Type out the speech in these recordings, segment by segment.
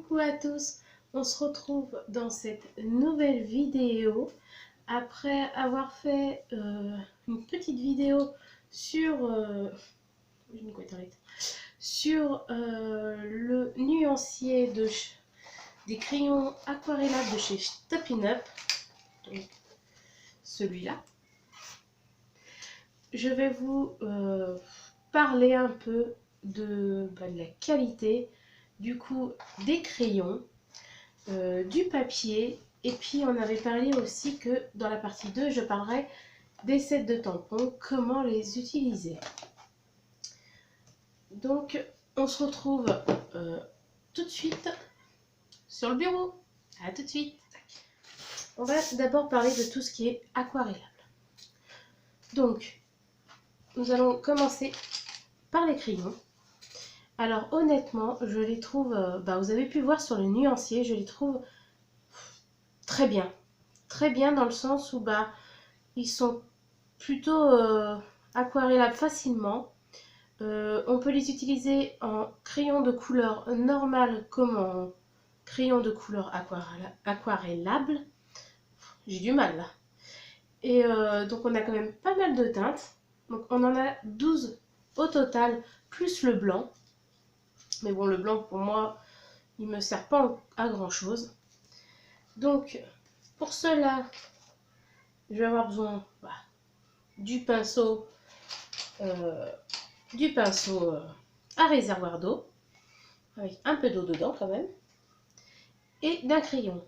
Coucou à tous, on se retrouve dans cette nouvelle vidéo après avoir fait une petite vidéo sur, le nuancier des crayons aquarellables de chez Stoppin' Up, donc celui-là. Je vais vous parler un peu de la qualité du coup des crayons, du papier, et puis on avait parlé aussi que dans la partie 2 je parlerai des sets de tampons, comment les utiliser. Donc on se retrouve tout de suite sur le bureau. À tout de suite. On va d'abord parler de tout ce qui est aquarellable. Donc nous allons commencer par les crayons. Alors honnêtement, je les trouve, vous avez pu voir sur le nuancier, je les trouve très bien. Très bien dans le sens où ils sont plutôt aquarellables facilement. On peut les utiliser en crayon de couleur normale comme en crayon de couleur aquarellable. J'ai du mal là. Et donc on a quand même pas mal de teintes. Donc on en a 12 au total, plus le blanc. Mais bon, le blanc pour moi, il me sert pas à grand chose. Donc pour cela, je vais avoir besoin du pinceau à réservoir d'eau, avec un peu d'eau dedans quand même, et d'un crayon.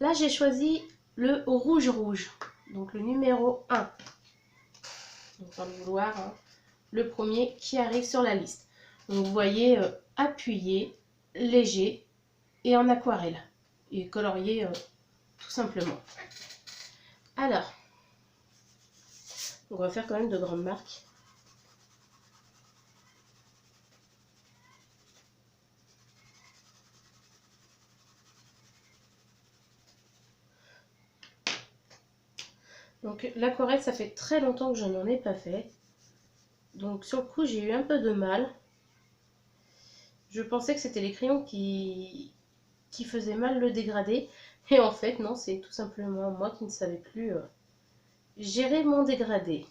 Là j'ai choisi le rouge, donc le numéro 1. Donc dans le vouloir, hein, le premier qui arrive sur la liste. Donc vous voyez, appuyé, léger et en aquarelle, et colorié tout simplement. Alors, on va faire quand même de grandes marques. Donc l'aquarelle, ça fait très longtemps que je n'en ai pas fait. Donc sur le coup, j'ai eu un peu de mal. Je pensais que c'était les crayons qui faisaient mal le dégradé. Et en fait, non, c'est tout simplement moi qui ne savais plus gérer mon dégradé.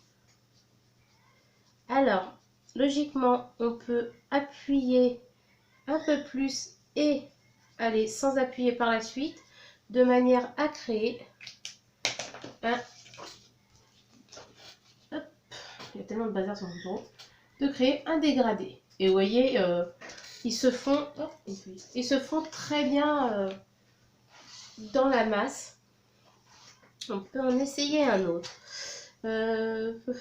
Alors, logiquement, on peut appuyer un peu plus et aller sans appuyer par la suite, de manière à créer un... Hop, il y a tellement de bazar sur mon bureau. De créer un dégradé. Et vous voyez, ils se font très bien dans la masse. On peut en essayer un autre. Je crois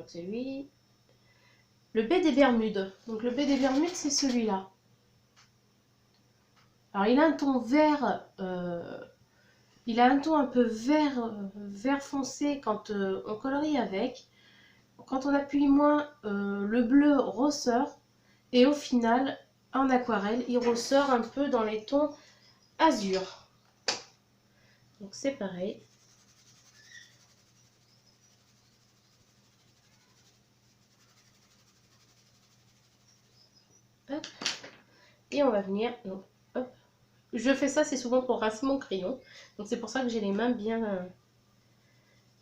que c'est lui. Le baie des Bermudes. Donc le baie des Bermudes, c'est celui-là. Alors il a un ton vert, il a un ton un peu vert foncé quand on colorie avec. Quand on appuie moins, le bleu ressort. Et au final, en aquarelle, il ressort un peu dans les tons azur. Donc c'est pareil. Hop. Et on va venir... Donc, hop. Je fais ça, c'est souvent pour rincer mon crayon. Donc c'est pour ça que j'ai les mains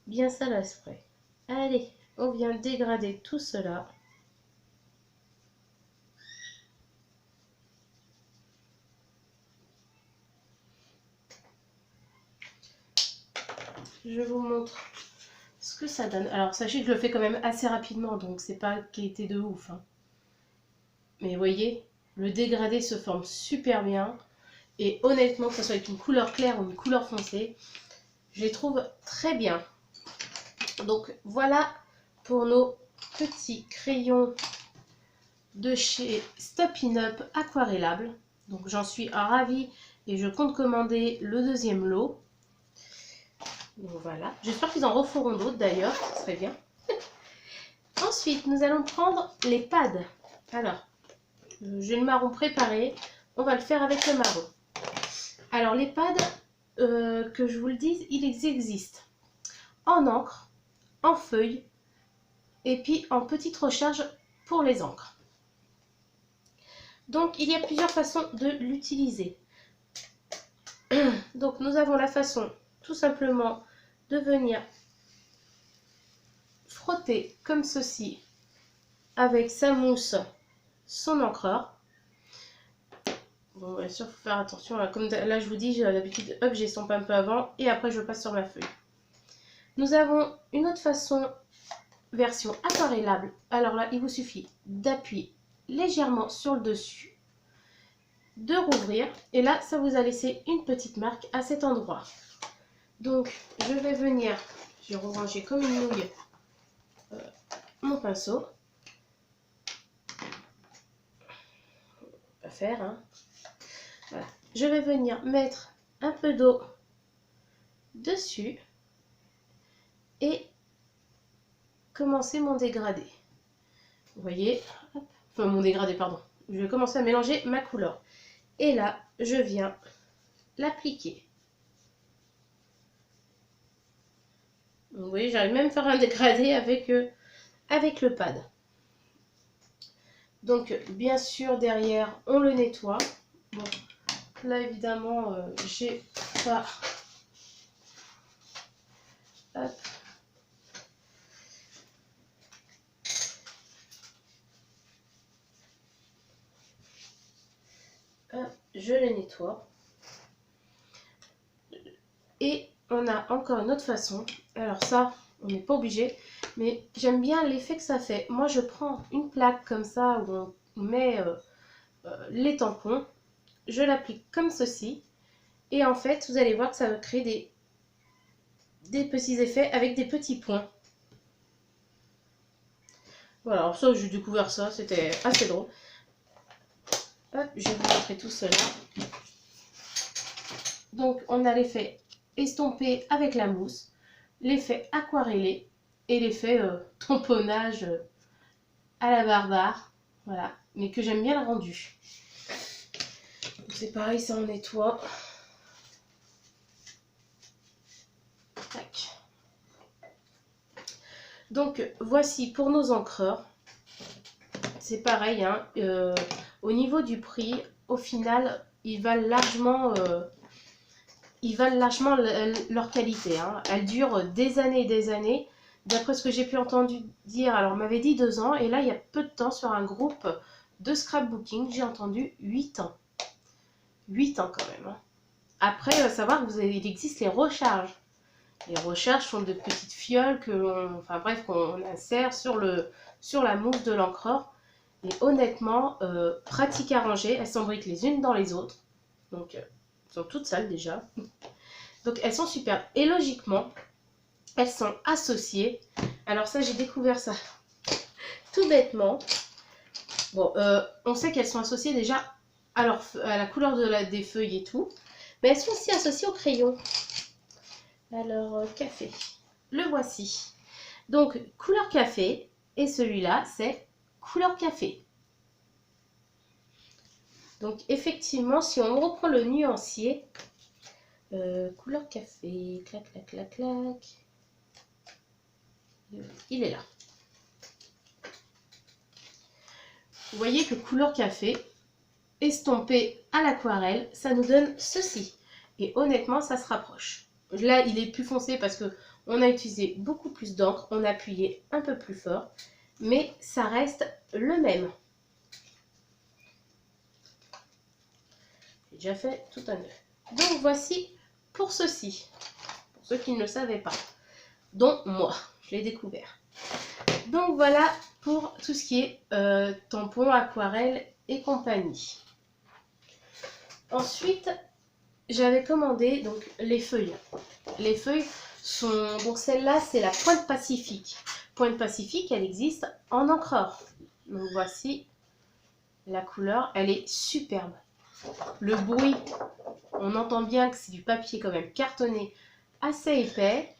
bien sales à spray. Allez, on vient dégrader tout cela. Je vous montre ce que ça donne. Alors sachez que je le fais quand même assez rapidement, donc c'est pas qualité de ouf, hein. Mais vous voyez, le dégradé se forme super bien. Et honnêtement, que ce soit avec une couleur claire ou une couleur foncée, je les trouve très bien. Donc voilà pour nos petits crayons de chez Stoppin' Up aquarellables. Donc j'en suis ravie et je compte commander le deuxième lot. Donc voilà, j'espère qu'ils en referont d'autres d'ailleurs, ce serait bien. Ensuite, nous allons prendre les pads. Alors, j'ai le marron préparé, on va le faire avec le marron. Alors les pads, que je vous le dise, ils existent en encre, en feuille et puis en petite recharge pour les encres. Donc il y a plusieurs façons de l'utiliser. Donc nous avons la façon tout simplement de venir frotter comme ceci avec sa mousse son encreur. Bon, bien sûr, il faut faire attention. Là, comme là, je vous dis, d'habitude, hop, j'estompe un peu avant et après, je passe sur ma feuille. Nous avons une autre façon, version aquarellable. Alors là, il vous suffit d'appuyer légèrement sur le dessus, de rouvrir. Et là, ça vous a laissé une petite marque à cet endroit. Donc, je vais venir, je vais ranger comme une nouille mon pinceau. Pas faire, hein. Voilà. Je vais venir mettre un peu d'eau dessus et commencer mon dégradé. Vous voyez, hop. Enfin mon dégradé, pardon. Je vais commencer à mélanger ma couleur. Et là, je viens l'appliquer. Vous voyez, j'arrive même à faire un dégradé avec le pad. Donc, bien sûr, derrière, on le nettoie. Bon, là, évidemment, j'ai pas... Hop. Hop, je le nettoie. Et on a encore une autre façon. Alors ça, on n'est pas obligé. Mais j'aime bien l'effet que ça fait. Moi, je prends une plaque comme ça où on met les tampons. Je l'applique comme ceci. Et en fait, vous allez voir que ça va créer des petits effets avec des petits points. Voilà, alors ça, j'ai découvert ça. C'était assez drôle. Hop, je vais vous montrer tout cela. Donc, on a l'effet estompé avec la mousse, l'effet aquarellé et l'effet tamponnage à la barbare. Voilà, mais que j'aime bien le rendu. C'est pareil, ça on nettoie. Tac. Donc, voici pour nos encreurs. C'est pareil, hein, au niveau du prix, au final, ils valent largement leur qualité. Hein. Elles durent des années et des années. D'après ce que j'ai pu entendre dire, alors on m'avait dit 2 ans, et là il y a peu de temps sur un groupe de scrapbooking, j'ai entendu 8 ans. 8 ans quand même. Hein. Après, il va savoir qu'il existe les recharges. Les recharges sont de petites fioles qu'on insère sur la mousse de l'encreur. Et honnêtement, pratique à ranger, elles s'embriquent les unes dans les autres. Donc, elles sont toutes sales déjà. Donc, elles sont superbes. Et logiquement, elles sont associées. Alors ça, j'ai découvert ça tout bêtement. Bon, on sait qu'elles sont associées déjà à la couleur des feuilles et tout. Mais elles sont aussi associées au crayon. Alors, café. Le voici. Donc, couleur café. Et celui-là, c'est couleur café. Donc, effectivement, si on reprend le nuancier, couleur café, clac, clac, clac, clac. Il est là. Vous voyez que couleur café, estompé à l'aquarelle, ça nous donne ceci. Et honnêtement, ça se rapproche. Là, il est plus foncé parce que on a utilisé beaucoup plus d'encre, on a appuyé un peu plus fort, mais ça reste le même. J'ai déjà fait tout un œuf. Donc voici pour ceci, pour ceux qui ne le savaient pas, dont moi, je l'ai découvert. Donc voilà pour tout ce qui est tampon, aquarelle et compagnie. Ensuite, j'avais commandé donc les feuilles. Les feuilles sont... Donc celle-là, c'est la Pointe Pacifique. Pointe Pacifique, elle existe en encreur. Donc voici la couleur. Elle est superbe. Le bruit, on entend bien que c'est du papier quand même cartonné assez épais.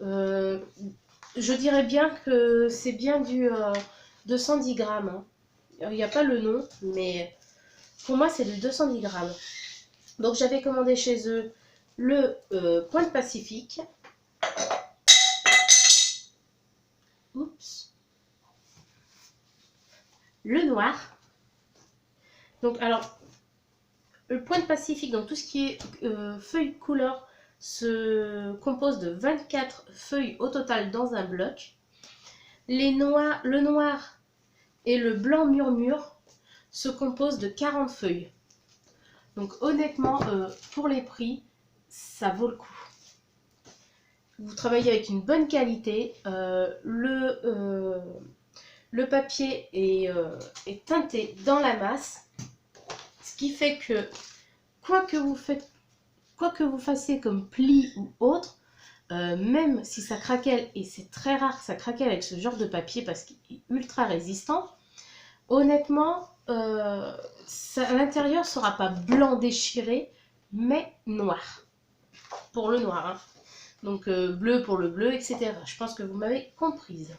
Je dirais bien que c'est bien du 210 grammes. Hein. Il n'y a pas le nom, mais pour moi, c'est du 210 grammes. Donc, j'avais commandé chez eux le Pointe Pacifique. Oups. le noir. Donc alors, le point de Pacifique, donc tout ce qui est feuilles couleur, se compose de 24 feuilles au total dans un bloc. Le noir et le blanc murmure se composent de 40 feuilles. Donc honnêtement, pour les prix, ça vaut le coup. Vous travaillez avec une bonne qualité. Le papier est teinté dans la masse. Ce qui fait que quoi que vous fassiez comme pli ou autre, même si ça craquelle, et c'est très rare que ça craquelle avec ce genre de papier parce qu'il est ultra résistant, honnêtement, à l'intérieur ne sera pas blanc déchiré, mais noir. Pour le noir, hein. Donc bleu pour le bleu, etc. Je pense que vous m'avez comprise.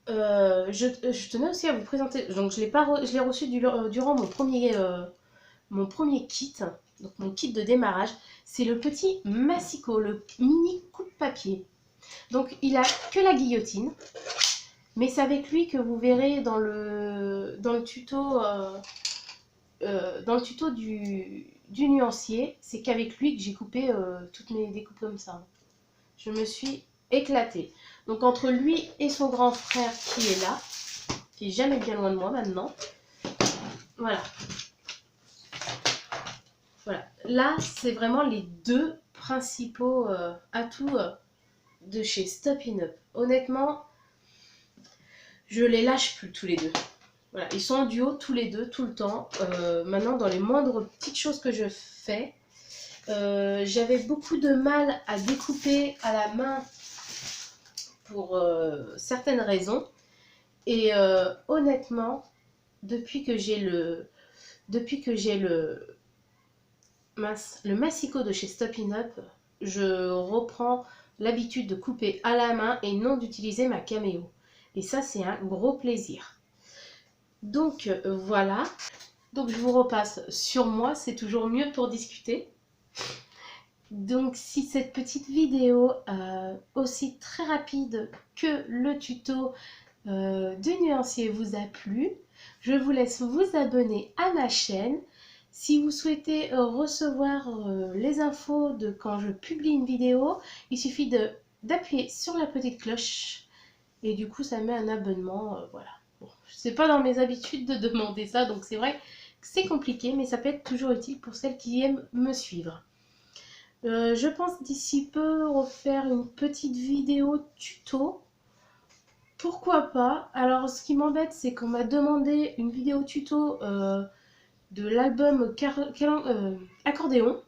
Je tenais aussi à vous présenter, donc je l'ai reçu durant mon premier kit, donc mon kit de démarrage. C'est le petit Massico, le mini coupe-papier. Donc il a que la guillotine, mais c'est avec lui que vous verrez dans le tuto du nuancier. C'est qu'avec lui que j'ai coupé toutes mes découpes comme ça. Je me suis éclatée. Donc entre lui et son grand frère qui est là, qui est jamais bien loin de moi maintenant. Voilà. Voilà. Là, c'est vraiment les deux principaux atouts de chez Stoppin' Up. Honnêtement, je les lâche plus tous les deux. Voilà, ils sont en duo tous les deux, tout le temps. Maintenant, dans les moindres petites choses que je fais, j'avais beaucoup de mal à découper à la main pour certaines raisons. Et honnêtement, depuis que j'ai le Massico de chez Stoppin' Up, je reprends l'habitude de couper à la main et non d'utiliser ma caméo. Et ça, c'est un gros plaisir. Donc voilà. Donc je vous repasse sur moi, c'est toujours mieux pour discuter. Donc si cette petite vidéo aussi très rapide que le tuto du nuancier vous a plu, je vous laisse vous abonner à ma chaîne. Si vous souhaitez recevoir les infos de quand je publie une vidéo, il suffit d'appuyer sur la petite cloche et du coup ça met un abonnement, voilà. Bon, c'est pas dans mes habitudes de demander ça, donc c'est vrai que c'est compliqué, mais ça peut être toujours utile pour celles qui aiment me suivre. Je pense d'ici peu refaire une petite vidéo tuto. Pourquoi pas? Alors ce qui m'embête, c'est qu'on m'a demandé une vidéo tuto de l'album Accordéon.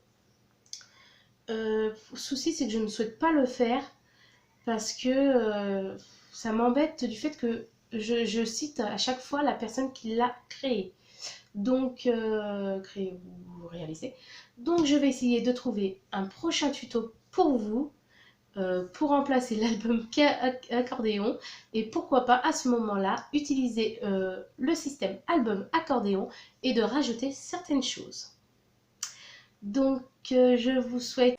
Le souci, c'est que je ne souhaite pas le faire parce que ça m'embête du fait que je cite à chaque fois la personne qui l'a créé. Donc, créé ou réalisé. Donc, je vais essayer de trouver un prochain tuto pour vous, pour remplacer l'album Accordéon. Et pourquoi pas, à ce moment-là, utiliser le système album Accordéon et de rajouter certaines choses. Donc, je vous souhaite